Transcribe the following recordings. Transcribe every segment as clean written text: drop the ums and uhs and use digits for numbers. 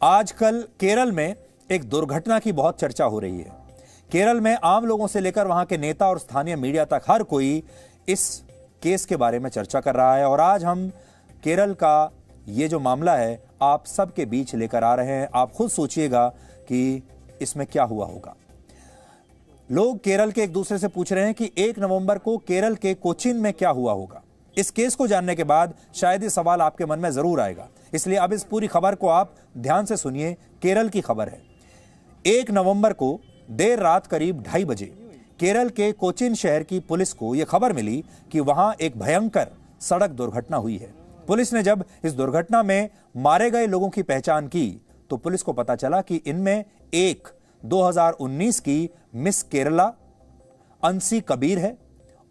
आजकल केरल में एक दुर्घटना की बहुत चर्चा हो रही है। केरल में आम लोगों से लेकर वहां के नेता और स्थानीय मीडिया तक हर कोई इस केस के बारे में चर्चा कर रहा है और आज हम केरल का ये जो मामला है आप सबके बीच लेकर आ रहे हैं। आप खुद सोचिएगा कि इसमें क्या हुआ होगा। लोग केरल के एक दूसरे से पूछ रहे हैं कि 1 नवंबर को केरल के कोचीन में क्या हुआ होगा। इस केस को जानने के बाद शायद ये सवाल आपके मन में जरूर आएगा, इसलिए अब इस पूरी खबर को आप ध्यान से सुनिए। केरल की खबर है। 1 नवंबर को देर रात करीब 2:30 बजे केरल के कोचीन शहर की पुलिस को यह खबर मिली कि वहां एक भयंकर सड़क दुर्घटना हुई है। पुलिस ने जब इस दुर्घटना में मारे गए लोगों की पहचान की तो पुलिस को पता चला कि इनमें एक 2019 की मिस केरला अंसी कबीर है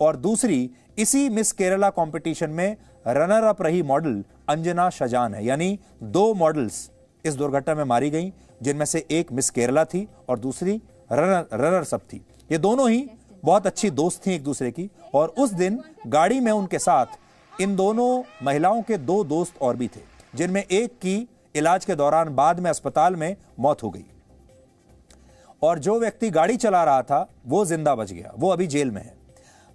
और दूसरी इसी मिस केरला कंपटीशन में रनर अप रही मॉडल अंजना शजान है। यानी 2 मॉडल्स इस दुर्घटना में मारी गई, जिनमें से एक मिस केरला थी और दूसरी रनर्स अप थी। ये दोनों ही बहुत अच्छी दोस्त थी एक दूसरे की और उस दिन गाड़ी में उनके साथ इन दोनों महिलाओं के 2 दोस्त और भी थे, जिनमें एक की इलाज के दौरान बाद में अस्पताल में मौत हो गई और जो व्यक्ति गाड़ी चला रहा था वो जिंदा बच गया, वो अभी जेल में है।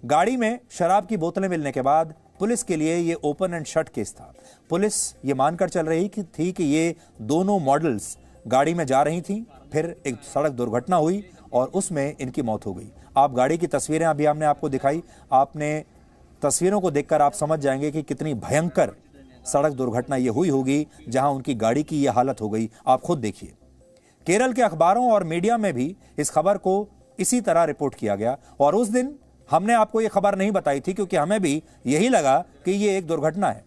गाड़ी में शराब की बोतलें मिलने के बाद पुलिस के लिए ये ओपन एंड शट केस था। पुलिस ये मानकर चल रही थी कि ये दोनों मॉडल्स गाड़ी में जा रही थी, फिर एक सड़क दुर्घटना हुई और उसमें इनकी मौत हो गई। आप गाड़ी की तस्वीरें अभी हमने आपको दिखाई, आपने तस्वीरों को देखकर आप समझ जाएंगे कि कितनी भयंकर सड़क दुर्घटना ये हुई होगी जहां उनकी गाड़ी की ये हालत हो गई। आप खुद देखिए। केरल के अखबारों और मीडिया में भी इस खबर को इसी तरह रिपोर्ट किया गया और उस दिन हमने आपको ये खबर नहीं बताई थी क्योंकि हमें भी यही लगा कि ये एक दुर्घटना है।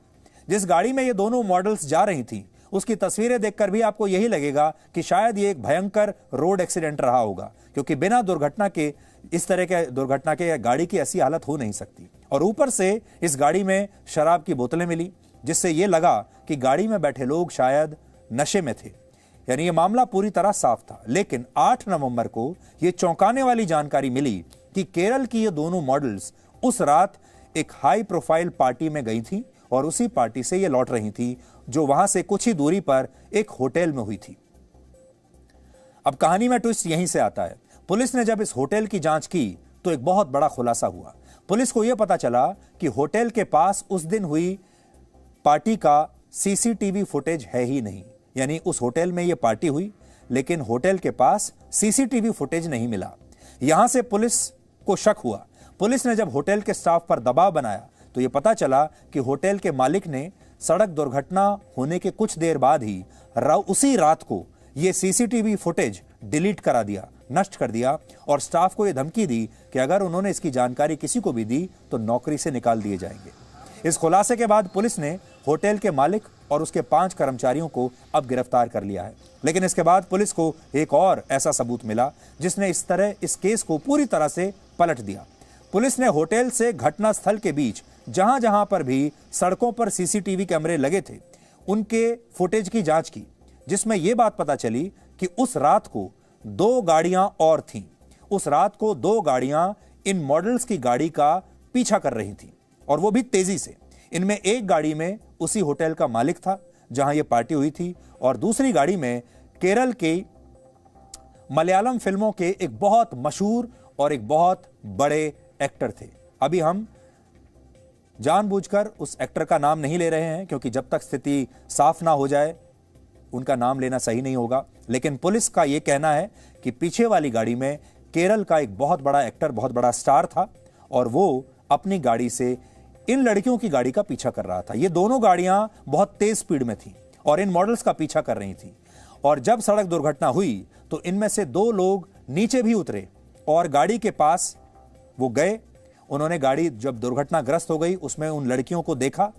जिस गाड़ी में ये दोनों मॉडल्स जा रही थी उसकी तस्वीरें देखकर भी आपको यही लगेगा कि शायद ये एक भयंकर रोड एक्सीडेंट रहा होगा, क्योंकि बिना दुर्घटना के इस तरह के दुर्घटना के गाड़ी की ऐसी हालत हो नहीं सकती। और ऊपर से इस गाड़ी में शराब की बोतलें मिली, जिससे ये लगा कि गाड़ी में बैठे लोग शायद नशे में थे। यानी ये मामला पूरी तरह साफ था। लेकिन 8 नवंबर को ये चौंकाने वाली जानकारी मिली कि केरल की ये दोनों मॉडल्स उस रात एक हाई प्रोफाइल पार्टी में गई थी और उसी पार्टी से ये लौट रही थी, जो वहां से कुछ ही दूरी पर एक होटल में हुई थी। अब कहानी में ट्विस्ट यहीं से आता है। पुलिस ने जब इस होटल की जांच की तो एक बहुत बड़ा खुलासा हुआ। पुलिस को यह पता चला कि होटल के पास उस दिन हुई पार्टी का सीसीटीवी फुटेज है ही नहीं। यानी उस होटल में यह पार्टी हुई लेकिन होटल के पास सीसीटीवी फुटेज नहीं मिला। यहां से पुलिस को शक हुआ। पुलिस ने जब होटल के स्टाफ पर दबाव बनाया तो यह पता चला कि होटल के मालिक ने सड़क दुर्घटना होने के कुछ देर बाद ही उसी रात को यह सीसीटीवी फुटेज डिलीट करा दिया, नष्ट कर दिया और स्टाफ को यह धमकी दी कि अगर उन्होंने इसकी जानकारी किसी को भी दी तो नौकरी से निकाल दिए जाएंगे। इस खुलासे के बाद पुलिस ने होटल के मालिक और उसके 5 कर्मचारियों को अब गिरफ्तार कर लिया है। लेकिन इसके बाद पुलिस को एक और ऐसा सबूत मिला जिसने इस केस को पूरी तरह से पलट दिया। पुलिस ने होटल से घटना स्थल के बीच जहां जहां पर भी सड़कों पर सीसीटीवी कैमरे लगे थे उनके फुटेज की जांच की, जिसमें यह बात पता चली कि उस रात को 2 गाड़ियां और थीं। उस रात को 2 गाड़ियां इन मॉडल्स की गाड़ी का पीछा कर रही थी और वो भी तेजी से। इनमें एक गाड़ी में उसी होटल का मालिक था जहां यह पार्टी हुई थी और दूसरी गाड़ी में केरल के मलयालम फिल्मों के एक बहुत मशहूर और एक बहुत बड़े एक्टर थे। अभी हम जानबूझकर उस एक्टर का नाम नहीं ले रहे हैं क्योंकि जब तक स्थिति साफ ना हो जाए उनका नाम लेना सही नहीं होगा। लेकिन पुलिस का यह कहना है कि पीछे वाली गाड़ी में केरल का एक बहुत बड़ा एक्टर, बहुत बड़ा स्टार था और वो अपनी गाड़ी से इन लड़कियों की गाड़ी का पीछा कर रहा था। ये दोनों गाड़ियां बहुत तेज स्पीड में थी और इन मॉडल्स का पीछा कर रही थी। और जब सड़क दुर्घटना हुई तो इनमें से 2 लोग नीचे भी उतरे और गाड़ी के पास वो गए। उन्होंने गाड़ी जब दुर्घटनाग्रस्त हो गई उसमें उन लड़कियों को देखा।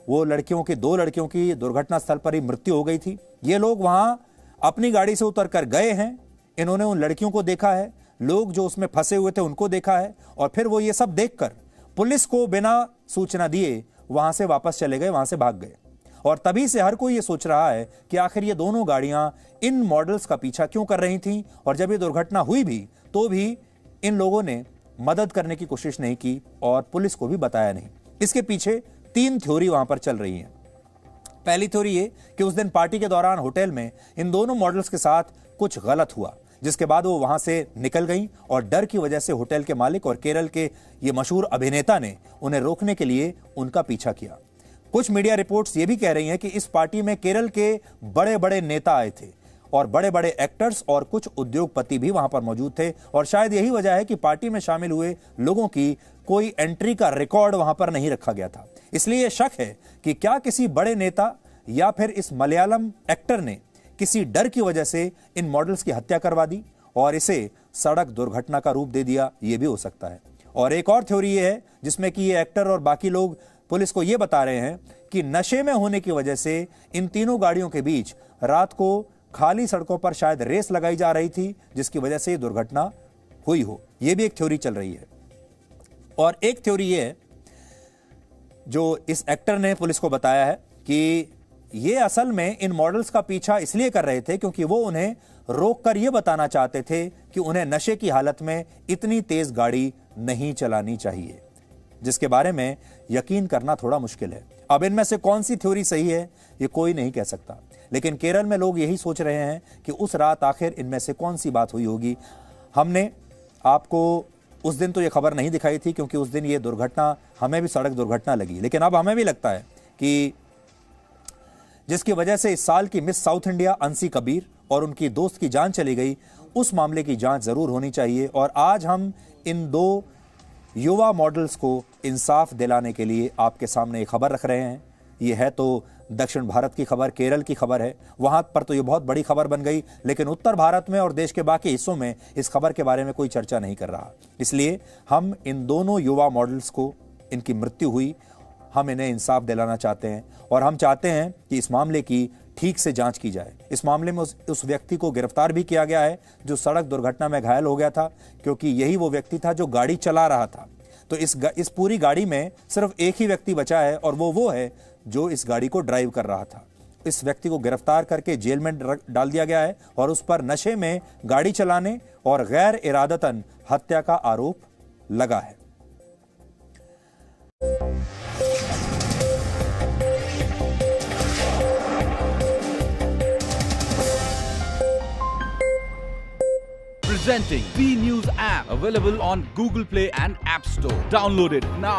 वो लड़कियों की 2 लड़कियों की दुर्घटना स्थल पर ही मृत्यु हो गई थी। ये लोग वहां अपनी गाड़ी से उतरकर गए हैं। इन्होंने उन लड़कियों को देखा है, लोग जो उसमें फंसे हुए थे उनको देखा है और फिर वो ये सब देखकर पुलिस को बिना सूचना दिए वहां से वापस चले गए, वहां से भाग गए। और तभी से हर कोई ये सोच रहा है कि आखिर ये दोनों गाड़ियां इन मॉडल्स का पीछा क्यों कर रही थीं और जब ये दुर्घटना हुई भी तो भी इन लोगों ने मदद करने की कोशिश नहीं की और पुलिस को भी बताया नहीं। इसके पीछे 3 थ्योरी वहां पर चल रही हैं। पहली थ्योरी ये कि उस दिन पार्टी के दौरान होटल में इन दोनों मॉडल्स के साथ कुछ गलत हुआ, जिसके बाद वो वहां से निकल गईं और डर की वजह से होटल के मालिक और केरल के ये मशहूर अभिनेता ने उन्हें रोकने के लिए उनका पीछा किया। कुछ मीडिया रिपोर्ट्स ये भी कह रही हैं कि इस पार्टी में केरल के बड़े बड़े नेता आए थे और बड़े बड़े एक्टर्स और कुछ उद्योगपति भी वहां पर मौजूद थे, और शायद यही वजह है कि पार्टी में शामिल हुए लोगों की कोई एंट्री का रिकॉर्ड वहां पर नहीं रखा गया था। इसलिए शक है कि क्या किसी बड़े नेता या फिर इस मलयालम एक्टर ने किसी डर की वजह से इन मॉडल्स की हत्या करवा दी और इसे सड़क दुर्घटना का रूप दे दिया, यह भी हो सकता है। और एक और थ्योरी यह है जिसमें कि ये एक्टर और बाकी लोग पुलिस को यह बता रहे हैं कि नशे में होने की वजह से इन तीनों गाड़ियों के बीच रात को खाली सड़कों पर शायद रेस लगाई जा रही थी, जिसकी वजह से दुर्घटना हुई हो। यह भी एक थ्योरी चल रही है। और एक थ्योरी यह है जो इस एक्टर ने पुलिस को बताया है कि ये असल में इन मॉडल्स का पीछा इसलिए कर रहे थे क्योंकि वो उन्हें रोककर यह बताना चाहते थे कि उन्हें नशे की हालत में इतनी तेज गाड़ी नहीं चलानी चाहिए, जिसके बारे में यकीन करना थोड़ा मुश्किल है। अब इनमें से कौन सी थ्योरी सही है ये कोई नहीं कह सकता, लेकिन केरल में लोग यही सोच रहे हैं कि उस रात आखिर इनमें से कौन सी बात हुई होगी। हमने आपको उस दिन तो ये खबर नहीं दिखाई थी क्योंकि उस दिन ये दुर्घटना हमें भी सड़क दुर्घटना लगी, लेकिन अब हमें भी लगता है कि जिसकी वजह से इस साल की miss south India Anshi Kabir और उनकी दोस्त की जान चली गई, उस मामले की जांच जरूर होनी चाहिए। और आज हम इन दो युवा मॉडल्स को इंसाफ दिलाने के लिए आपके सामने एक खबर रख रहे हैं। ये है तो दक्षिण भारत की खबर, केरल की खबर है। वहां पर तो ये बहुत बड़ी खबर बन गई, लेकिन उत्तर भारत में और देश के बाकी हिस्सों में इस खबर के बारे में कोई चर्चा नहीं कर रहा। इसलिए हम इन दोनों युवा मॉडल्स को, इनकी मृत्यु हुई, हम इन्हें इंसाफ दिलाना चाहते हैं और हम चाहते हैं कि इस मामले की ठीक से जांच की जाए। इस मामले में उस व्यक्ति को गिरफ्तार भी किया गया है जो सड़क दुर्घटना में घायल हो गया था, क्योंकि यही वो व्यक्ति था जो गाड़ी चला रहा था। तो इस पूरी गाड़ी में सिर्फ एक ही व्यक्ति बचा है और वो है जो इस गाड़ी को ड्राइव कर रहा था। इस व्यक्ति को गिरफ्तार करके जेल में डाल दिया गया है और उस पर नशे में गाड़ी चलाने और गैर इरादतन हत्या का आरोप लगा है। Presenting B News app, available on Google Play and App Store. Download it now.